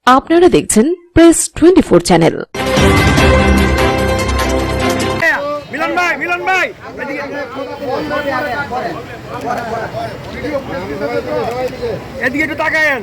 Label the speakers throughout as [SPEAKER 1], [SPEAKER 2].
[SPEAKER 1] আপনারা দেখছেন press 24 channel.
[SPEAKER 2] মিলন ভাই এদিকে একটু তাকায়েন।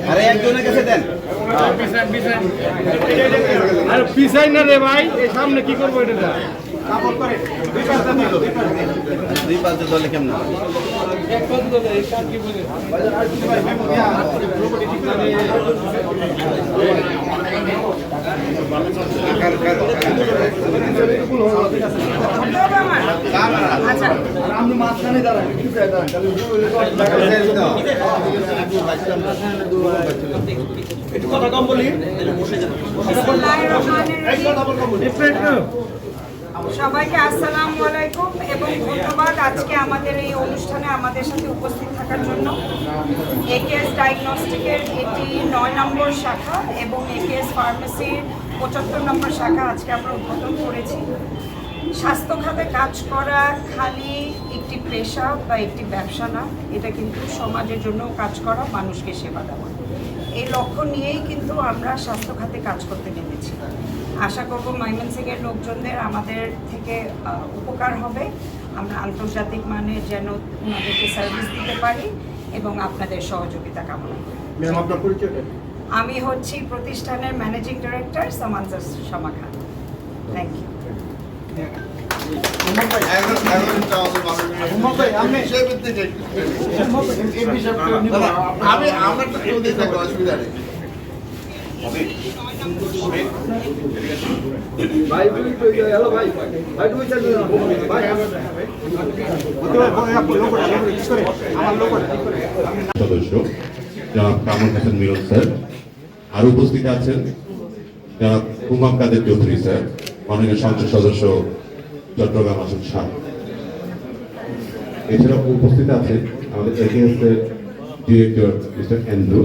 [SPEAKER 3] আরে একজনের কাছে দেন।
[SPEAKER 2] আরে পিছাই না রে ভাই, এই সামনে কি করবো এটা?
[SPEAKER 3] দুই পাঁচটা দলে কেমন
[SPEAKER 2] একটু কথা কম বলি।
[SPEAKER 4] সবাইকে আসসালামু আলাইকুম এবং ধন্যবাদ আজকে আমাদের এই অনুষ্ঠানে আমাদের সাথে উপস্থিত থাকার জন্য। একেএস ডায়াগনস্টিকের এটি ৯ নম্বর শাখা এবং একেএস ফার্মেসির ৭৫ নম্বর শাখা আজকে আমরা উদ্বোধন করেছি। স্বাস্থ্য খাতে কাজ করা খালি একটি পেশা বা একটি ব্যবসা না, এটা কিন্তু সমাজের জন্য কাজ করা, মানুষকে সেবা দেওয়া। এই লক্ষ্য নিয়েই কিন্তু আমরা স্বাস্থ্য খাতে কাজ করতে নেমেছি। আশা করব ময়মনসিংহের লোকজনদের আমাদের থেকে উপকার হবে, আমরা আন্তর্জাতিক মানের যেন ওনাদেরকে সার্ভিস দিতে পারি এবং আপনাদের সহযোগিতা কামনা করি। আমি হচ্ছি প্রতিষ্ঠানের ম্যানেজিং ডিরেক্টর সামান্জা শামা খান। Thank you.
[SPEAKER 5] সদস্য জনাব কামরুল হাসান মিলন স্যার, আর উপস্থিত আছেন জনাব হুমাম কাদের চৌধুরী স্যার, মাননীয় সংসদ সদস্য চট্টগ্রাম আসন ৭। এছাড়াও উপস্থিত আছেন আমাদের একেএস এর director mister Andrew,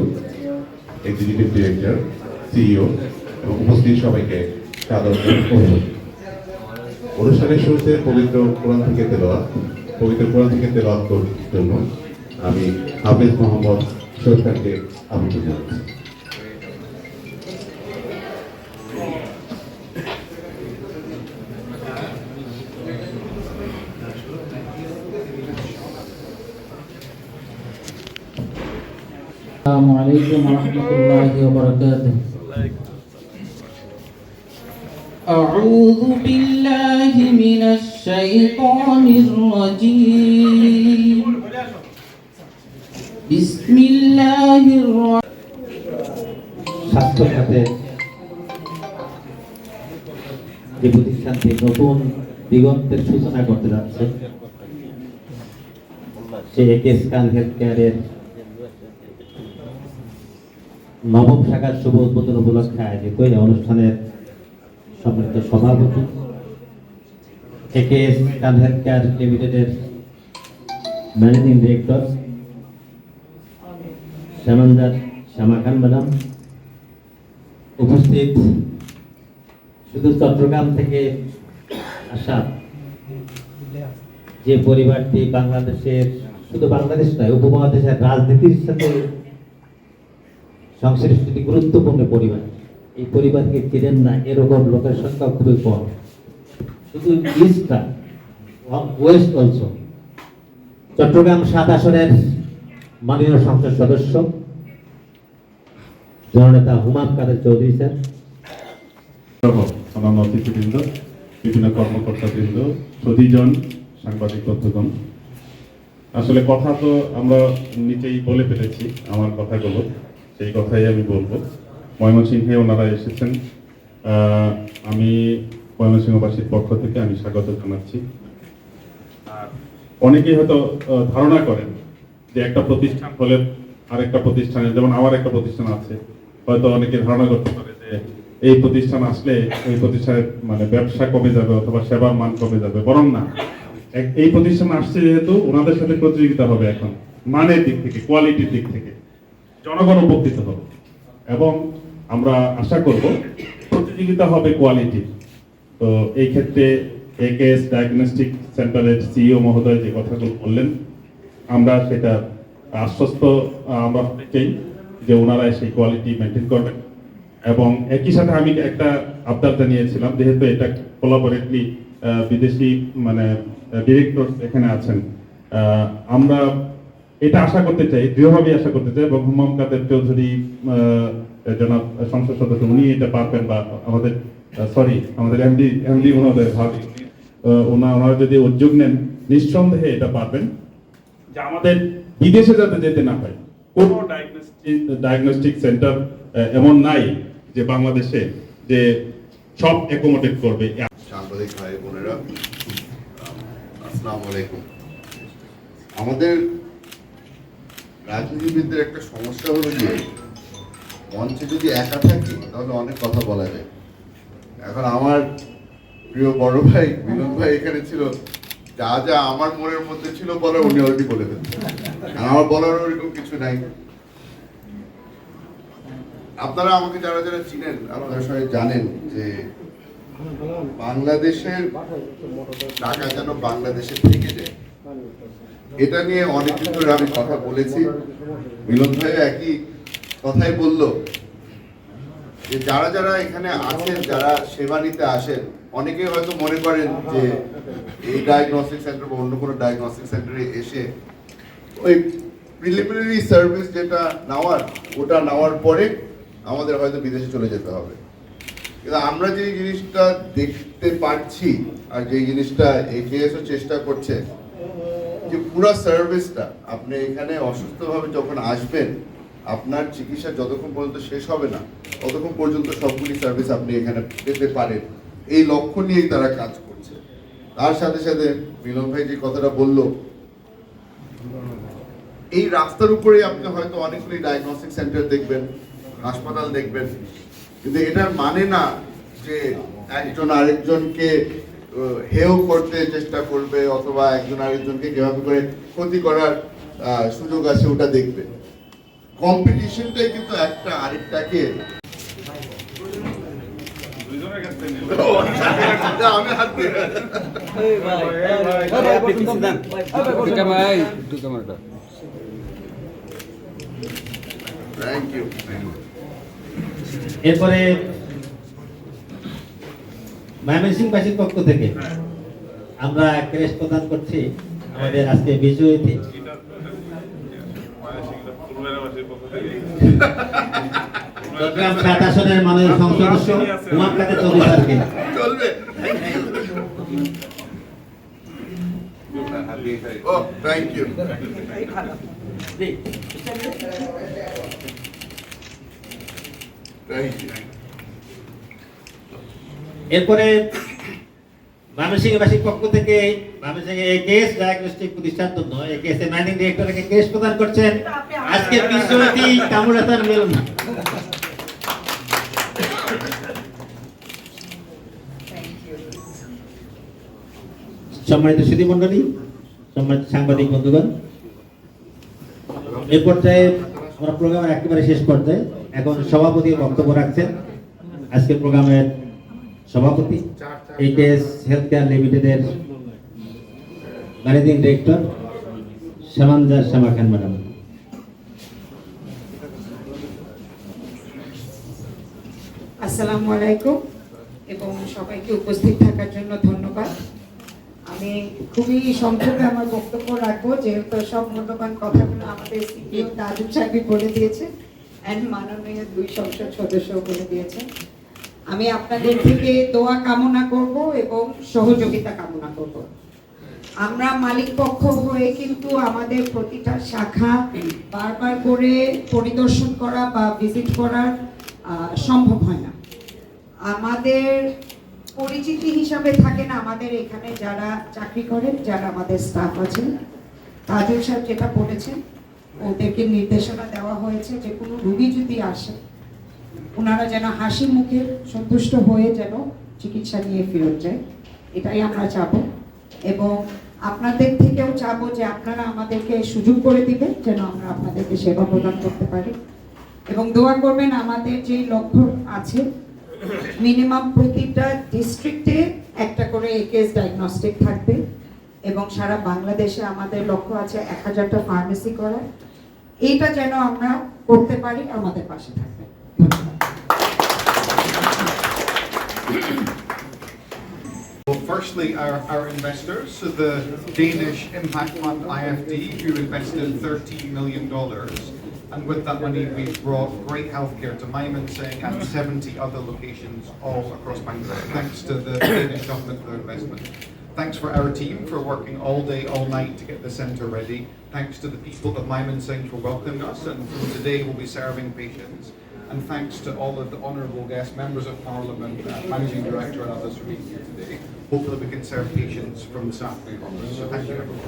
[SPEAKER 5] executive director, CEO এবং উপস্থিত সবাইকে সাদর অনুরোধ। অনুষ্ঠানের শুরুতে পবিত্র কোরআন থেকে তেলাওয়াত করার জন্য আমি হাফেজ মোহাম্মদ শহীদ খানকে আমন্ত্রণ জানাচ্ছি।
[SPEAKER 6] السلام عليكم ورحمة الله وبركاته. أعوذ بالله من الشيطان الرجيم. بسم الله الرحمن
[SPEAKER 7] স্বাস্থ্য খাতে যে প্রতিষ্ঠানটি নতুন দিগন্তের সূচনা করতে যাচ্ছে, সে একেএস খান হেলথ কেয়ারের নবম শাখার শুভ উদ্বোধন উপলক্ষে আয়োজিত এই অনুষ্ঠানের সম্মানিত সভাপতি একেএস খান হেলথ কেয়ার লিমিটেডের ম্যানেজিং ডিরেক্টর সামান্জা শামা খান ম্যাডাম, উপস্থিত শুধু চট্টগ্রাম থেকে আসা যে পরিবারটি বাংলাদেশের, শুধু বাংলাদেশ নয় উপমহাদেশের রাজনীতির সাথে সংশ্লিষ্ট গুরুত্বপূর্ণ পরিবার, এই পরিবারকে চিনেন না এরকম লোকের সংখ্যা খুবই কম। শুধু ইস্ট না, ওয়েস্ট অলসো। চট্টগ্রাম ৭ আসনের মাননীয় সংসদ সদস্য জননেতা হুমাম কাদের চৌধুরী স্যার,
[SPEAKER 5] অন্যান্য অতিথিবৃন্দ, বিভিন্ন কর্মকর্তাবৃন্দ, সুধীজন, সাংবাদিক বন্ধুগণ, আসলে কথা তো আমরা নিচেই বলে ফেলেছি, আমার কথাগুলো সেই কথাই আমি বলবো। ময়মনসিংহে ওনারা এসেছেন, আমি ময়মনসিংহবাসীর পক্ষ থেকে আমি স্বাগত জানাচ্ছি। আর অনেকেই হয়তো ধারণা করেন যে একটা প্রতিষ্ঠান হলে আরেকটা প্রতিষ্ঠানে, যেমন আমার একটা প্রতিষ্ঠান আছে, হয়তো অনেকে ধারণা করতে পারে যে এই প্রতিষ্ঠান আসলে এই প্রতিষ্ঠানের মানে ব্যবসা কমে যাবে অথবা সেবার মান কমে যাবে, বরং না, এই প্রতিষ্ঠান আসছে যেহেতু ওনাদের সাথে প্রতিযোগিতা হবে এখন মানের দিক থেকে, কোয়ালিটির দিক থেকে, জনগণ উপকৃত হবে এবং আমরা আশা করব প্রতিযোগিতা হবে কোয়ালিটি। তো এই ক্ষেত্রে একেএস ডায়াগনস্টিক সেন্টারের সিইও মহোদয় যে কথাগুলো বললেন, আমরা সেটা আশ্বস্ত আমরা হতে চাই যে ওনারা সেই কোয়ালিটি মেনটেন করবেন। এবং একই সাথে আমি একটা আবদার জানিয়েছিলাম, যেহেতু এটা কোলাবোরেটলি বিদেশি মানে ডিরেক্টর এখানে আছেন, আমরা এটা আশা করতে চাই, দৃঢ়ভাবে আশা করতে চাই, এবং হুমাম কাদের চৌধুরী জনাব সংসদ সদস্য উনি এটা পারবেন, বা আমাদের আমাদের এমডি মহোদয় ভাবি ওনারা যদি উদ্যোগ নেন, নিঃসন্দেহে এটা পারবেন যে আমাদের বিদেশে যাতে যেতে না হয়। কোনো ডায়াগনস্টিক সেন্টার এমন নাই যে বাংলাদেশে যে সব অ্যাকোমোডেট করবে।
[SPEAKER 8] সাংবাদিক ভাই বোনেরা, আসসালামু আলাইকুম। আমাদের রাজনীতিবিদদের একটা সমস্যা হলো যে মঞ্চে যদি একা থাকি তাহলে অনেক কথা বলা যায়। এখন আমার প্রিয় বড় ভাই বিনোদ ভাই এখানে ছিল, যা যা আমার মনের মধ্যে ছিল বলার উনি অলরেডি বলে ফেলছেন, আমার বলার ওরকম কিছু নাই। আপনারা আমাকে যারা যারা চিনেন, আপনারা সবাই জানেন যে বাংলাদেশের টাকা যেন বাংলাদেশে থেকে যায়, এটা নিয়ে অনেকদিন ধরে আমি কথা বলেছি। মিলন ভাই একই কথাই বলল যে যারা যারা এখানে আছেন, যারা সেবা নিতে আসেন, অনেকে হয়তো মনে করেন যে এই ডায়াগনস্টিক সেন্টার বা অন্য কোনো ডায়াগনস্টিক সেন্টারে এসে ওই প্রিলিমিনারি সার্ভিস যেটা নেওয়ার, ওটা নেওয়ার পরে আমাদের হয়তো বিদেশে চলে যেতে হবে। কিন্তু আমরা যে জিনিসটা দেখতে পাচ্ছি আর যে জিনিসটা একেএসও চেষ্টা করছে, যে পুরো সার্ভিসটা আপনি এখানে অসুস্থভাবে যখন আসবেন, আপনার চিকিৎসা যতক্ষণ পর্যন্ত শেষ হবে না ততক্ষণ পর্যন্ত সবগুলি সার্ভিস আপনি এখানে পেতে পারেন, এই লক্ষ্য নিয়েই তারা কাজ করছে। তার সাথে সাথে মিলন ভাই যে কথাটা বলল, এই রাস্তার উপরেই আপনি হয়তো অনেকগুলি ডায়াগনস্টিক সেন্টার দেখবেন, হাসপাতাল দেখবেন, কিন্তু এটার মানে না যে একজন আরেকজনকে হেয় করতে চেষ্টা করবে অথবা একজন আরেকজনকে কিভাবে করে ক্ষতি করার সুযোগ আছে ওটা দেখবে। কম্পিটিশনটাই কিন্তু একটা আরেকটাকে আমি হাত দিয়ে থ্যাংক ইউ।
[SPEAKER 7] এরপরে ময়মনসিংহবাসীর পক্ষ থেকে আমরা ক্রেস্ট প্রদান করছি আমাদের আজকে বিজয় অতিথি চট্টগ্রাম ৭ আসনের মাননীয় সংসদ সদস্য হুমাম কাদের চৌধুরী স্যারকে।
[SPEAKER 8] চলবে। ও থ্যাংক ইউ।
[SPEAKER 7] এরপরে ময়মনসিংহবাসীর পক্ষ থেকে ময়মনসিংহ একেএস ডায়াগনস্টিক প্রতিষ্ঠান জন্য একেএস এর ম্যানেজিং ডিরেক্টরকে কেস প্রদান করছেন আজকে বিজয় অতিথি কামরুল হাসান মিলন। সম্মানিত সুধী মণ্ডলী, সম্মানিত সাংবাদিক বন্ধুগণ, এই পর্যায়ে আমরা প্রোগ্রামের একেবারে শেষ পর্যায়ে এখন সভাপতি বক্তব্য রাখছেন আজকের প্রোগ্রামের সভাপতি একেএস হেলথ কেয়ার লিমিটেডের ম্যানেজিং ডিরেক্টর শ্যামাঞ্জা শ্যামা খান ম্যাডাম।
[SPEAKER 4] আসসালামু আলাইকুম এবং সবাইকে উপস্থিত থাকার জন্য ধন্যবাদ। আমি খুবই সংক্ষেপে আমার বক্তব্য রাখবো, যেহেতু সব মূল্যবান কথাগুলো আমাদের সিপিও তাজুল সাহেব বলে দিয়েছে এন্ড মাননীয় 2 সংসদ সদস্য বলে দিয়েছে। আমি আপনাদের থেকে দোয়া কামনা করব এবং সহযোগিতা কামনা করব। আমরা মালিক পক্ষ হয়ে কিন্তু আমাদের প্রতিটা শাখা বারবার করে পরিদর্শন করা বা ভিজিট করা সম্ভব হয় না। আমাদের পরিচিতি হিসাবে থাকেন আমাদের এখানে যারা চাকরি করেন, যারা আমাদের স্টাফ আছেন। তাজুল সাহেব যেটা বলেছেন, ওদেরকে নির্দেশনা দেওয়া হয়েছে যে কোনো রুগী যদি আসে ওনারা যেন হাসি মুখে সন্তুষ্ট হয়ে যেন চিকিৎসা নিয়ে ফেরত যায়, এটাই আমরা চাবো। এবং আপনাদের থেকেও চাবো যে আপনারা আমাদেরকে সুযোগ করে দিবেন যেন আমরা আপনাদেরকে সেবা প্রদান করতে পারি। এবং দোয়া করবেন, আমাদের যে লক্ষ্য আছে মিনিমাম প্রতিটা ডিস্ট্রিক্টে একটা করে একেএস ডায়াগনস্টিক থাকবে এবং সারা বাংলাদেশে আমাদের লক্ষ্য আছে 1000টা ফার্মেসি করার। এইটা যেন আমরা করতে পারি, আমাদের পাশে থাকবে।
[SPEAKER 9] Well, firstly, our investors, so the Danish Impact Fund IFD, who invested $13 million. And with that money, we've brought great healthcare to Mymensingh and 70 other locations all across Bangladesh. Thanks to the Danish government for their investment. Thanks for our team for working all day, all night to get the centre ready. Thanks to the people of Mymensingh for welcoming us, and from today we'll be serving patients. And thanks to all of the honourable guests, members of Parliament, Managing Director and others for being here today. Hopefully we can serve patients from this afternoon onwards. So thank you everyone.